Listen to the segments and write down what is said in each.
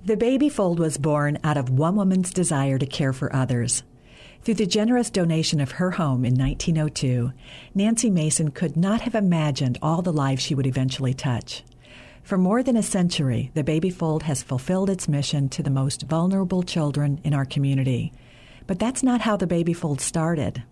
The Baby Fold was born out of one woman's desire to care for others. Through the generous donation of her home in 1902, Nancy Mason could not have imagined all the lives she would eventually touch. For more than a century, the Baby Fold has fulfilled its mission to the most vulnerable children in our community. But that's not how the Baby Fold started.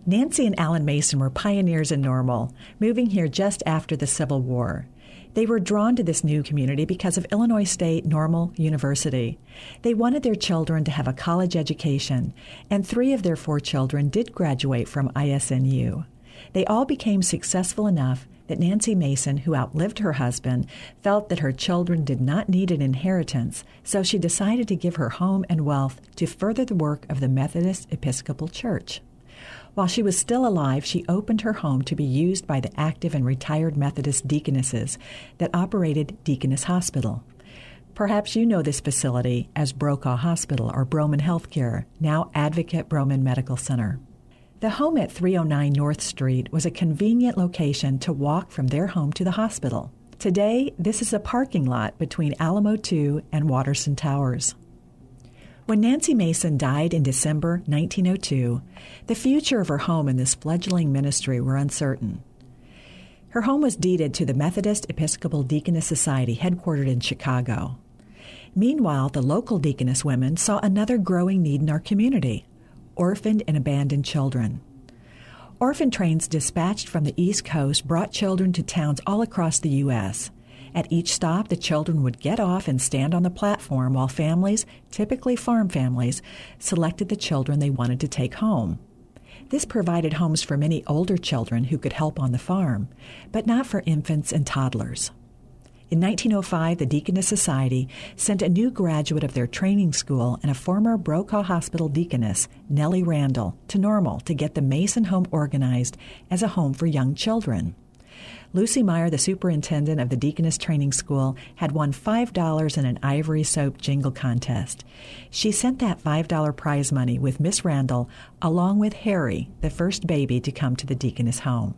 Nancy and Alan Mason were pioneers in Normal, moving here just after the Civil War. They were drawn to this new community because of Illinois State Normal University. They wanted their children to have a college education, and 3 of their 4 children did graduate from ISNU. They all became successful enough that Nancy Mason, who outlived her husband, felt that her children did not need an inheritance, so she decided to give her home and wealth to further the work of the Methodist Episcopal Church. While she was still alive, she opened her home to be used by the active and retired Methodist deaconesses that operated Deaconess Hospital. Perhaps you know this facility as Brokaw Hospital or Broman Healthcare, now Advocate Broman Medical Center. The home at 309 North Street was a convenient location to walk from their home to the hospital. Today, this is a parking lot between Alamo 2 and Watterson Towers. When Nancy Mason died in December 1902, the future of her home and this fledgling ministry were uncertain. Her home was deeded to the Methodist Episcopal Deaconess Society headquartered in Chicago. Meanwhile, the local deaconess women saw another growing need in our community: orphaned and abandoned children. Orphan trains dispatched from the East Coast brought children to towns all across the U.S. At each stop, the children would get off and stand on the platform while families, typically farm families, selected the children they wanted to take home. This provided homes for many older children who could help on the farm, but not for infants and toddlers. In 1905, the Deaconess Society sent a new graduate of their training school and a former Brokaw Hospital deaconess, Nellie Randall, to Normal to get the Mason home organized as a home for young children. Lucy Meyer, the superintendent of the Deaconess Training School, had won $5 in an ivory soap jingle contest. She sent that $5 prize money with Miss Randall, along with Harry, the first baby to come to the Deaconess home.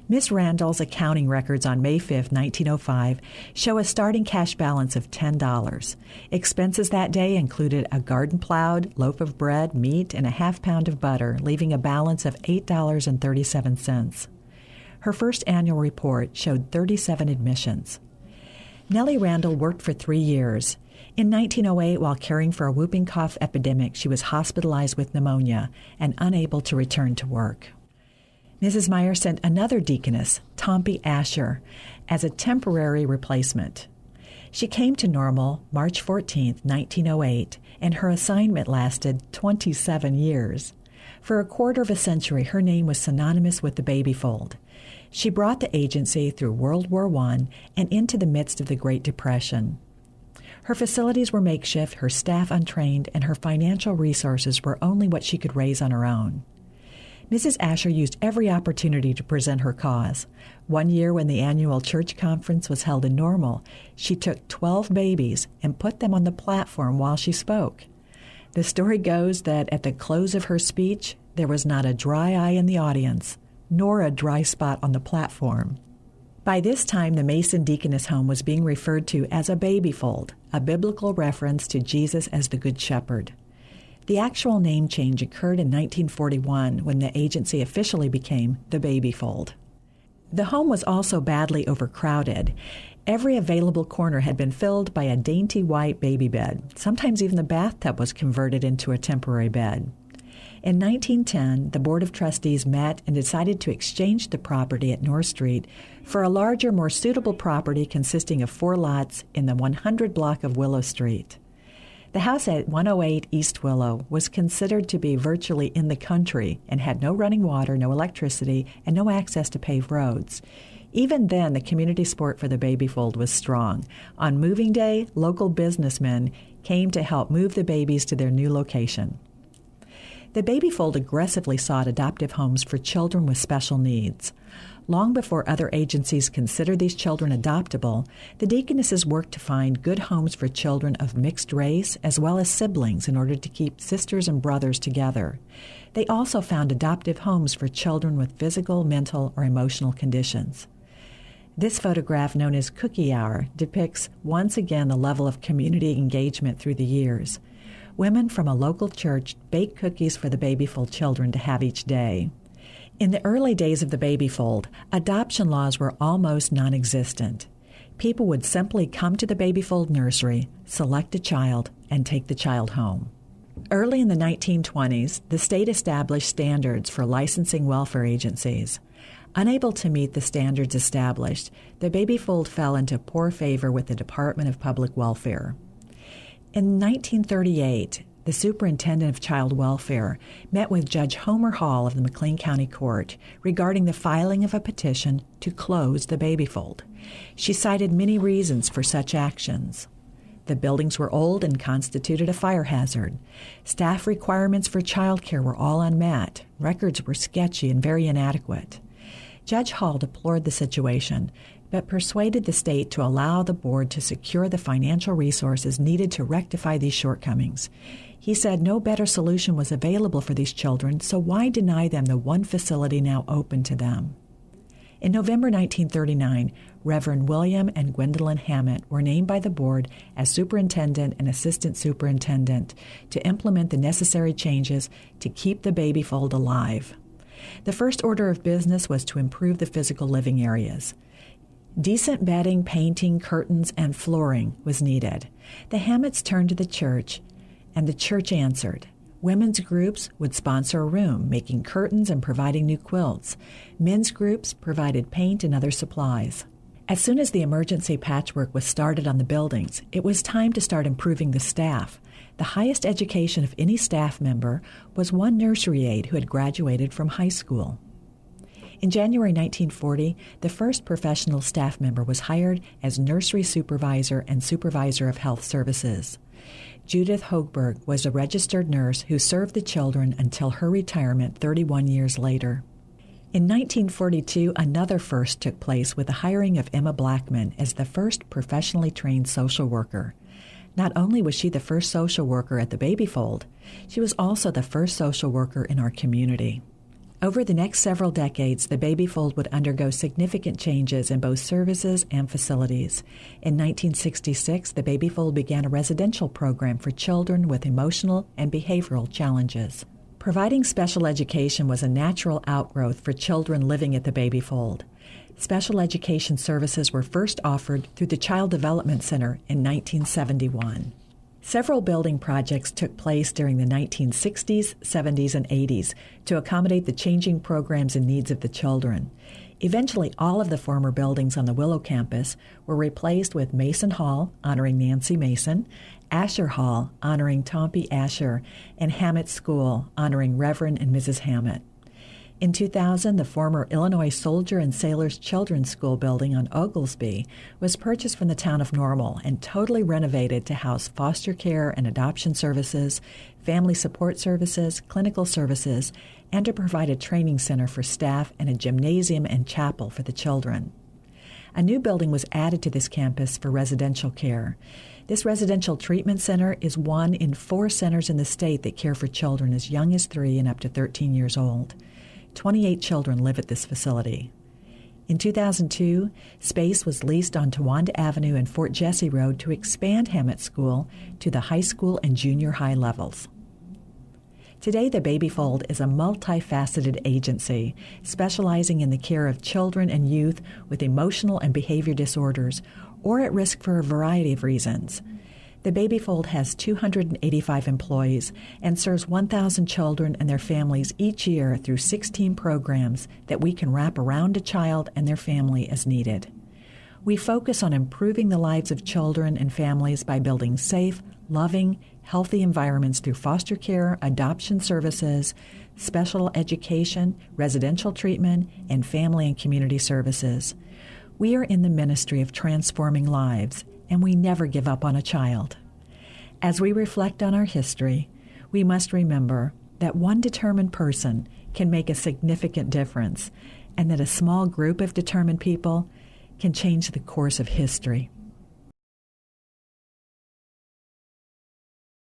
Miss Randall's accounting records on May 5, 1905, show a starting cash balance of $10. Expenses that day included a garden plowed, loaf of bread, meat, and a half pound of butter, leaving a balance of $8.37. Her first annual report showed 37 admissions. Nellie Randall worked for 3 years. In 1908, while caring for a whooping cough epidemic, she was hospitalized with pneumonia and unable to return to work. Mrs. Meyer sent another deaconess, Tompi Asher, as a temporary replacement. She came to Normal March 14, 1908, and her assignment lasted 27 years. For a quarter of a century, her name was synonymous with the Baby Fold. She brought the agency through World War I and into the midst of the Great Depression. Her facilities were makeshift, her staff untrained, and her financial resources were only what she could raise on her own. Mrs. Asher used every opportunity to present her cause. One year when the annual church conference was held in Normal, she took 12 babies and put them on the platform while she spoke. The story goes that at the close of her speech, there was not a dry eye in the audience, nor a dry spot on the platform. By this time, the Mason Deaconess home was being referred to as a baby fold, a biblical reference to Jesus as the Good Shepherd. The actual name change occurred in 1941 when the agency officially became the Baby Fold. The home was also badly overcrowded. Every available corner had been filled by a dainty white baby bed. Sometimes even the bathtub was converted into a temporary bed. In 1910, the Board of Trustees met and decided to exchange the property at North Street for a larger, more suitable property consisting of 4 lots in the 100 block of Willow Street. The house at 108 East Willow was considered to be virtually in the country and had no running water, no electricity, and no access to paved roads. Even then, the community support for the Baby Fold was strong. On moving day, local businessmen came to help move the babies to their new location. The Baby Fold aggressively sought adoptive homes for children with special needs. Long before other agencies considered these children adoptable, the deaconesses worked to find good homes for children of mixed race as well as siblings in order to keep sisters and brothers together. They also found adoptive homes for children with physical, mental, or emotional conditions. This photograph, known as Cookie Hour, depicts once again the level of community engagement through the years. Women from a local church bake cookies for the babyfold children to have each day. In the early days of the babyfold, adoption laws were almost non-existent. People would simply come to the babyfold nursery, select a child, and take the child home. Early in the 1920s, the state established standards for licensing welfare agencies. Unable to meet the standards established, the babyfold fell into poor favor with the Department of Public Welfare. In 1938, the Superintendent of Child Welfare met with Judge Homer Hall of the McLean County Court regarding the filing of a petition to close the babyfold. She cited many reasons for such actions. The buildings were old and constituted a fire hazard. Staff requirements for child care were all unmet. Records were sketchy and very inadequate. Judge Hall deplored the situation, but persuaded the state to allow the board to secure the financial resources needed to rectify these shortcomings. He said no better solution was available for these children, so why deny them the one facility now open to them? In November 1939, Reverend William and Gwendolyn Hammett were named by the board as superintendent and assistant superintendent to implement the necessary changes to keep the babyfold alive. The first order of business was to improve the physical living areas. Decent bedding, painting, curtains, and flooring was needed. The Hammetts turned to the church, and the church answered. Women's groups would sponsor a room, making curtains and providing new quilts. Men's groups provided paint and other supplies. As soon as the emergency patchwork was started on the buildings, it was time to start improving the staff. The highest education of any staff member was one nursery aide who had graduated from high school. In January 1940, the first professional staff member was hired as nursery supervisor and supervisor of health services. Judith Hochberg was a registered nurse who served the children until her retirement 31 years later. In 1942, another first took place with the hiring of Emma Blackman as the first professionally trained social worker. Not only was she the first social worker at the babyfold, she was also the first social worker in our community. Over the next several decades, the babyfold would undergo significant changes in both services and facilities. In 1966, the babyfold began a residential program for children with emotional and behavioral challenges. Providing special education was a natural outgrowth for children living at the babyfold. Special education services were first offered through the Child Development Center in 1971. Several building projects took place during the 1960s, 70s, and 80s to accommodate the changing programs and needs of the children. Eventually, all of the former buildings on the Willow campus were replaced with Mason Hall, honoring Nancy Mason, Asher Hall, honoring Tompi Asher, and Hammett School, honoring Reverend and Mrs. Hammett. In 2000, the former Illinois Soldier and Sailors Children's School building on Oglesby was purchased from the town of Normal and totally renovated to house foster care and adoption services, family support services, clinical services, and to provide a training center for staff and a gymnasium and chapel for the children. A new building was added to this campus for residential care. This residential treatment center is one in 4 centers in the state that care for children as young as 3 and up to 13 years old. 28 children live at this facility. In 2002, space was leased on Towanda Avenue and Fort Jesse Road to expand Hammett School to the high school and junior high levels. Today, the babyfold is a multifaceted agency specializing in the care of children and youth with emotional and behavior disorders or at risk for a variety of reasons. The babyfold has 285 employees and serves 1,000 children and their families each year through 16 programs that we can wrap around a child and their family as needed. We focus on improving the lives of children and families by building safe, loving, healthy environments through foster care, adoption services, special education, residential treatment, and family and community services. We are in the ministry of transforming lives, and we never give up on a child. As we reflect on our history, we must remember that one determined person can make a significant difference, and that a small group of determined people can change the course of history.